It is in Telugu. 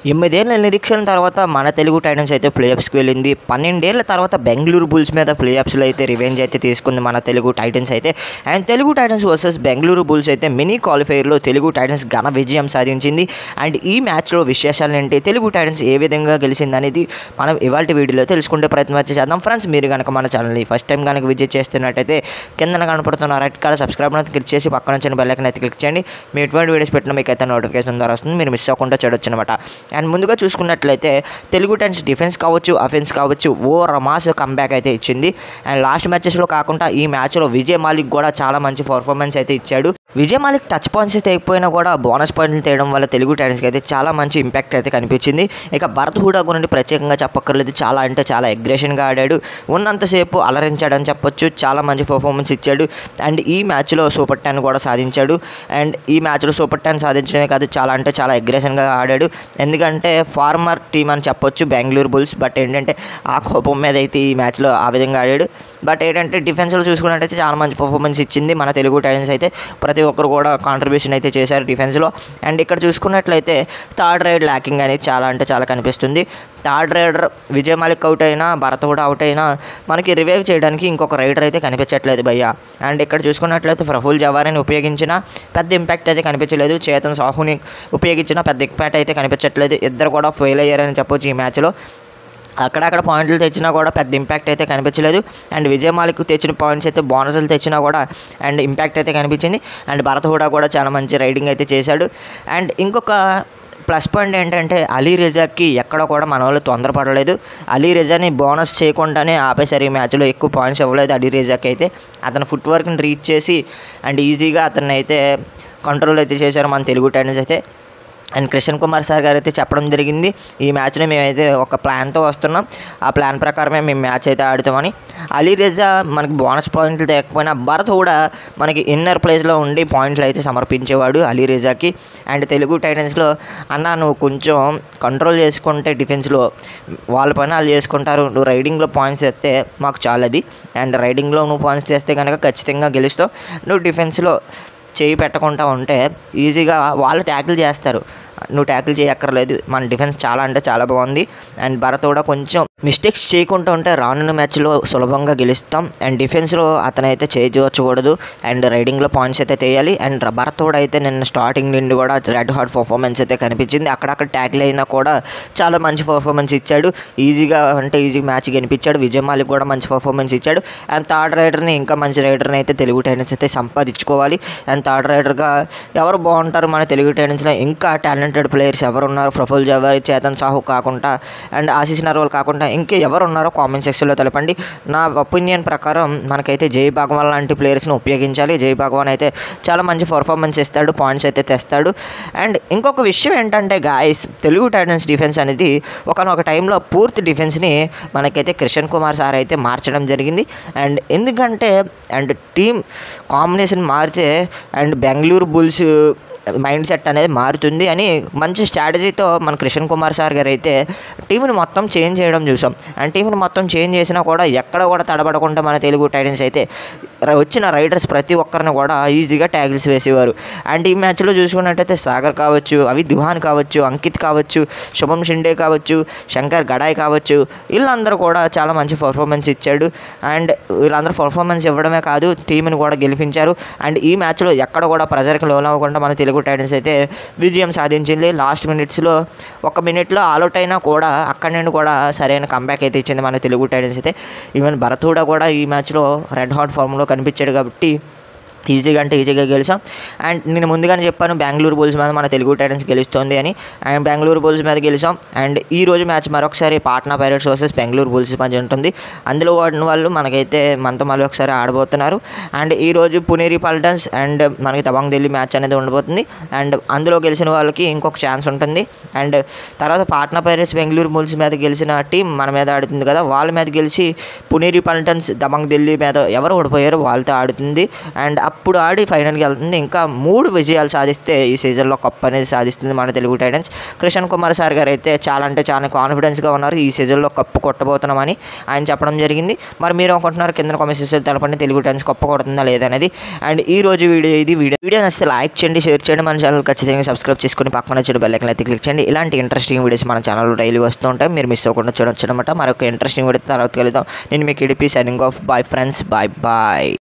8 ఏళ్ల నిరీక్షణ తర్వాత మన తెలుగు టైటన్స్ అయితే ప్లేఆఫ్స్కి వెళ్ళింది. 12 ఏళ్ల తర్వాత బెంగళూరు బుల్స్ మీద ప్లేఆఫ్స్లో అయితే రివెంజ్ అయితే తీసుకుంది మన తెలుగు టైటన్స్ అయితే. And Telugu Titans versus Bengaluru bulls అయితే మినీ క్వాలిఫైర్లో తెలుగు టైటన్స్ ఘన విజయం సాధించింది. అండ్ ఈ మ్యాచ్లో విశేషాలు ఏంటి, తెలుగు టైటన్స్ ఏ విధంగా గెలిచింది అనేది మనం ఇవాళ వీడియోలో తెలుసుకుంటే ప్రయత్నం అయితే చేద్దాం. ఫ్రెండ్స్, మీరు కనుక మన ఛానల్ని ఫస్ట్ టైం కనుక విజిట్ చేస్తున్నట్టయితే కింద కనపడుతున్న రెడ్ కలర్ సబ్స్క్రైబ్ అయితే క్లిక్ చేసి పక్కన వచ్చిన బెల్ ఐకాన్ అయితే క్లిక్ చేయండి. మీ ఎటువంటి వీడియోస్ పెట్టినా మీకు అయితే నోటిఫికేషన్ ద్వారా వస్తుంది, మీరు మిస్ అవ్వకుండా చూడొచ్చు అనమాట. అండ్ ముందుగా చూసుకున్నట్లయితే తెలుగు టైటన్స్ డిఫెన్స్ కావచ్చు, అఫెన్స్ కావచ్చు, ఓ రమాస్ కంబ్యాక్ అయితే ఇచ్చింది. అండ్ లాస్ట్ మ్యాచెస్లో కాకుండా ఈ మ్యాచ్లో విజయ్ మాలిక్ కూడా చాలా మంచి పర్ఫార్మెన్స్ అయితే ఇచ్చాడు. విజయ్ మాలిక్ టచ్ పాయింట్స్ తెగిపోయినా కూడా బోనస్ పాయింట్లు తేయడం వల్ల తెలుగు టైటన్స్కి అయితే చాలా మంచి ఇంపాక్ట్ అయితే కనిపించింది. ఇక భరత్ హూడా గురించి ప్రత్యేకంగా చెప్పక్కర్లేదు, చాలా అంటే చాలా అగ్రెషన్గా ఆడాడు, ఉన్నంతసేపు అలరించాడని చెప్పొచ్చు, చాలా మంచి పర్ఫార్మెన్స్ ఇచ్చాడు. అండ్ ఈ మ్యాచ్లో సూపర్ 10 కూడా సాధించాడు. అండ్ ఈ మ్యాచ్లో సూపర్ 10 సాధించడమే కాదు, చాలా అంటే చాలా అగ్రెషన్గా ఆడాడు. ఎందుకంటే ఫార్మర్ టీమ్ అని చెప్పొచ్చు బెంగళూరు బుల్స్, బట్ ఏంటంటే ఆ కోపం మీద అయితే ఈ మ్యాచ్లో ఆ విధంగా ఆడాడు. బట్ ఏంటంటే డిఫెన్స్లో చూసుకున్నట్టయితే చాలా మంచి పర్ఫార్మెన్స్ ఇచ్చింది మన తెలుగు టైటన్స్ అయితే. ప్రతి ఒక్కరు కూడా కాంట్రిబ్యూషన్ అయితే చేశారు డిఫెన్స్లో. అండ్ ఇక్కడ చూసుకున్నట్లయితే థర్డ్ రైడ్ ల్యాకింగ్ అనేది చాలా అంటే చాలా కనిపిస్తుంది. Third raider Vijay Malik out అయినా, భరత్ కూడా అవుట్ అయినా మనకి రివైవ్ చేయడానికి ఇంకొక రైడర్ అయితే కనిపించట్లేదు భయ్య. అండ్ ఇక్కడ చూసుకున్నట్లయితే ప్రఫుల్ జవారీని ఉపయోగించిన పెద్ద ఇంపాక్ట్ అయితే కనిపించలేదు, చేతన్ సాహుని ఉపయోగించిన పెద్ద ఇంపాక్ట్ అయితే కనిపించట్లేదు. ఇద్దరు కూడా ఫెయిల్ అయ్యారని చెప్పొచ్చు ఈ మ్యాచ్లో. అక్కడక్కడ పాయింట్లు తెచ్చినా కూడా పెద్ద ఇంపాక్ట్ అయితే కనిపించలేదు. అండ్ విజయ్ మాలిక్ తెచ్చిన పాయింట్స్ అయితే బోనస్లు తెచ్చినా కూడా అండ్ ఇంపాక్ట్ అయితే కనిపించింది. అండ్ భరత్ హూడా కూడా చాలా మంచి రైడింగ్ అయితే చేశాడు. అండ్ ఇంకొక ప్లస్ పాయింట్ ఏంటంటే అలీ రిజాకి ఎక్కడ కూడా మన వాళ్ళు తొందరపడలేదు. అలీ రిజాని బోనస్ చేయకుండానే ఆపేశారు ఈ మ్యాచ్లో, ఎక్కువ పాయింట్స్ ఇవ్వలేదు అలీ రిజాకి అయితే. అతను ఫుట్ వర్క్ని రీచ్ చేసి అండ్ ఈజీగా అతన్ని అయితే కంట్రోల్ అయితే చేశారు మన తెలుగు టైటన్స్ అయితే. అండ్ కిషన్ కుమార్ సార్ గారు అయితే చెప్పడం జరిగింది, ఈ మ్యాచ్ని మేమైతే ఒక ప్లాన్తో వస్తున్నాం, ఆ ప్లాన్ ప్రకారమే మేము మ్యాచ్ అయితే ఆడుతామని. అలీ రిజా మనకి బోనస్ పాయింట్లు తేకపోయినా భరత్ కూడా మనకి ఇన్నర్ ప్లేస్లో ఉండి పాయింట్లు అయితే సమర్పించేవాడు అలీ రిజాకి. అండ్ తెలుగు టైటన్స్లో అన్న నువ్వు కొంచెం కంట్రోల్ చేసుకుంటే డిఫెన్స్లో వాళ్ళ పని వాళ్ళు చేసుకుంటారు, నువ్వు రైడింగ్లో పాయింట్స్ తెస్తే మాకు చాలది. అండ్ రైడింగ్లో నువ్వు పాయింట్స్ తెస్తే కనుక ఖచ్చితంగా గెలుస్తావు, నువ్వు డిఫెన్స్లో చేయి పెట్టకుండా ఉంటే ఈజీగా వాళ్ళు ట్యాకిల్ చేస్తారు, నువ్వు ట్యాకిల్ చేయక్కర్లేదు, మన డిఫెన్స్ చాలా అంటే చాలా బాగుంది. అండ్ భరత్ కూడా కొంచెం మిస్టేక్స్ చేయకుండా ఉంటే రానున్న మ్యాచ్లో సులభంగా గెలుస్తాం. అండ్ డిఫెన్స్లో అతనైతే చేయకూడదు, అండ్ రైడింగ్లో పాయింట్స్ అయితే తీయాలి. అండ్ భరత్ కూడా అయితే నిన్న స్టార్టింగ్ నుండి కూడా రెడ్ హాట్ పర్ఫార్మెన్స్ అయితే కనిపించింది. అక్కడక్కడ ట్యాకిల్ అయినా కూడా చాలా మంచి పర్ఫార్మెన్స్ ఇచ్చాడు, ఈజీగా అంటే ఈజీ మ్యాచ్ గెలిపించాడు. విజయ్ మాలిక్ కూడా మంచి పర్ఫార్మెన్స్ ఇచ్చాడు. అండ్ థర్డ్ రైడర్ని ఇంకా మంచి రైడర్ని అయితే తెలుగు టైటన్స్ అయితే సంపాదించుకోవాలి. అండ్ థర్డ్ రైడర్గా ఎవరు బాగుంటారు మన తెలుగు టైటన్స్లో, ఇంకా టాలెంటెడ్ ప్లేయర్స్ ఎవరు ఉన్నారు, ప్రఫుల్ జవారీ, చేతన్ సాహు కాకుండా అండ్ ఆశీష్ నర్వాల్ కాకుండా ఇంకా ఎవరు ఉన్నారో కామెంట్ సెక్షన్లో తెలపండి. నా ఒపీనియన్ ప్రకారం మనకైతే జై భగవాన్ లాంటి ప్లేయర్స్ని ఉపయోగించాలి. జై భగవాన్ అయితే చాలా మంచి పర్ఫార్మెన్స్ ఇస్తాడు, పాయింట్స్ అయితే తెస్తాడు. అండ్ ఇంకొక విషయం ఏంటంటే గాయస్, తెలుగు టైటన్స్ డిఫెన్స్ అనేది ఒకనొక టైంలో పూర్తి డిఫెన్స్ని మనకైతే కిషన్ కుమార్ సార్ అయితే మార్చడం జరిగింది. అండ్ ఎందుకంటే అండ్ టీం కాంబినేషన్ మారితే and Bengaluru bulls mind set అనేది మారుతుంది అని మంచి స్ట్రాటజీతో మన కిషన్ కుమార్ సార్ గారు అయితే టీంని మొత్తం చేంజ్ చేయడం చూసాం. అండ్ టీంని మొత్తం చేంజ్ చేసినా కూడా ఎక్కడ కూడా తడబడకుండా మన తెలుగు టైటన్స్ అయితే వచ్చిన రైడర్స్ ప్రతి ఒక్కరిని కూడా ఈజీగా ట్యాగిల్స్ వేసేవారు. అండ్ ఈ మ్యాచ్లో చూసుకున్నట్టయితే సాగర్ కావచ్చు, అవి దుహాన్ కావచ్చు, అంకిత్ కావచ్చు, శుభం షిండే కావచ్చు, శంకర్ గడాయ్ కావచ్చు, వీళ్ళందరూ కూడా చాలా మంచి పర్ఫార్మెన్స్ ఇచ్చాడు. అండ్ వీళ్ళందరూ పర్ఫార్మెన్స్ ఇవ్వడమే కాదు టీంని కూడా గెలిపించారు. అండ్ ఈ మ్యాచ్లో ఎక్కడ కూడా ప్రెజర్కి లోనవ్వకుండా మన తెలుగు టైటన్స్ అయితే విజయం సాధించింది. లాస్ట్ మినిట్స్లో 1 మినిట్లో ఆల్అౌట్ అయినా కూడా అక్కడి నుండి కూడా సరైన కంబ్యాక్ అయితే ఇచ్చింది మన తెలుగు టైటన్స్ అయితే. ఈవెన్ భరత్ కూడా ఈ మ్యాచ్లో రెడ్ హాట్ ఫామ్లో కనిపించాడు కాబట్టి ఈజీగా అంటే ఈజీగా గెలిచాం. అండ్ నేను ముందుగానే చెప్పాను బెంగళూరు బుల్స్ మీద మన తెలుగు టైటన్స్ గెలుస్తుంది అని. అండ్ బెంగళూరు బుల్స్ మీద గెలిచాం. అండ్ ఈ రోజు మ్యాచ్ మరొకసారి Patna pirates versus Bengaluru bulls మధ్య ఉంటుంది. అందులో వాడిన వాళ్ళు మనకైతే మనతో మళ్ళీ ఒకసారి ఆడబోతున్నారు. అండ్ ఈరోజు పునేరి పల్టన్స్ అండ్ మనకి తవాంగ్ ఢిల్లీ మ్యాచ్ అనేది ఉండబోతుంది. అండ్ అందులో గెలిచిన వాళ్ళకి ఇంకొక ఛాన్స్ ఉంటుంది. అండ్ తర్వాత పాట్నా పైరేట్స్ బెంగళూరు బుల్స్ మీద గెలిచిన టీం మన మీద ఆడుతుంది కదా, వాళ్ళ మీద గెలిచి పునేరి పల్టన్స్ తవాంగ్ ఢిల్లీ మీద ఎవరు ఓడిపోయారో వాళ్ళతో ఆడుతుంది. అండ్ అప్పుడు ఆడి ఫైనల్కి వెళ్తుంది. ఇంకా 3 విజయాలు సాధిస్తే ఈ సీజన్లో కప్ అనేది సాధిస్తుంది మన తెలుగు టైటన్స్. కిషన్ కుమార్ సార్ గారు అయితే చాలా అంటే చాలా కాన్ఫిడెన్స్గా ఉన్నారు, ఈ సీజన్లో కప్పు కొట్టబోతున్నామని ఆయన చెప్పడం జరిగింది. మరి మీరు అనుకుంటున్నారు కింద కామెంట్ సెక్షన్లో తెలపండి తెలుగు టైటన్స్ కప్పు కొడుతుందా లేదనేది. అండ్ ఈ రోజు వీడియో నచ్చితే లైక్ చేయండి, షేర్ చేయండి, మన ఛానల్ ఖచ్చితంగా సబ్స్క్రైబ్ చేసుకుని పక్కన వచ్చిన బెల్ ఐకాన్ అయితే క్లిక్ చేయండి. ఇలాంటి ఇంట్రెస్టింగ్ వీడియోస్ మన ఛానల్లో డైలీ వస్తూ ఉంటాయి, మీరు మిస్ అవ్వకుండా చూడొచ్చు అనమాట. మరొక ఇంట్రెస్టింగ్ వీడియో తర్వాత కలుద్దాం. నేను మీకు EDP signing off. Bye friends, bye.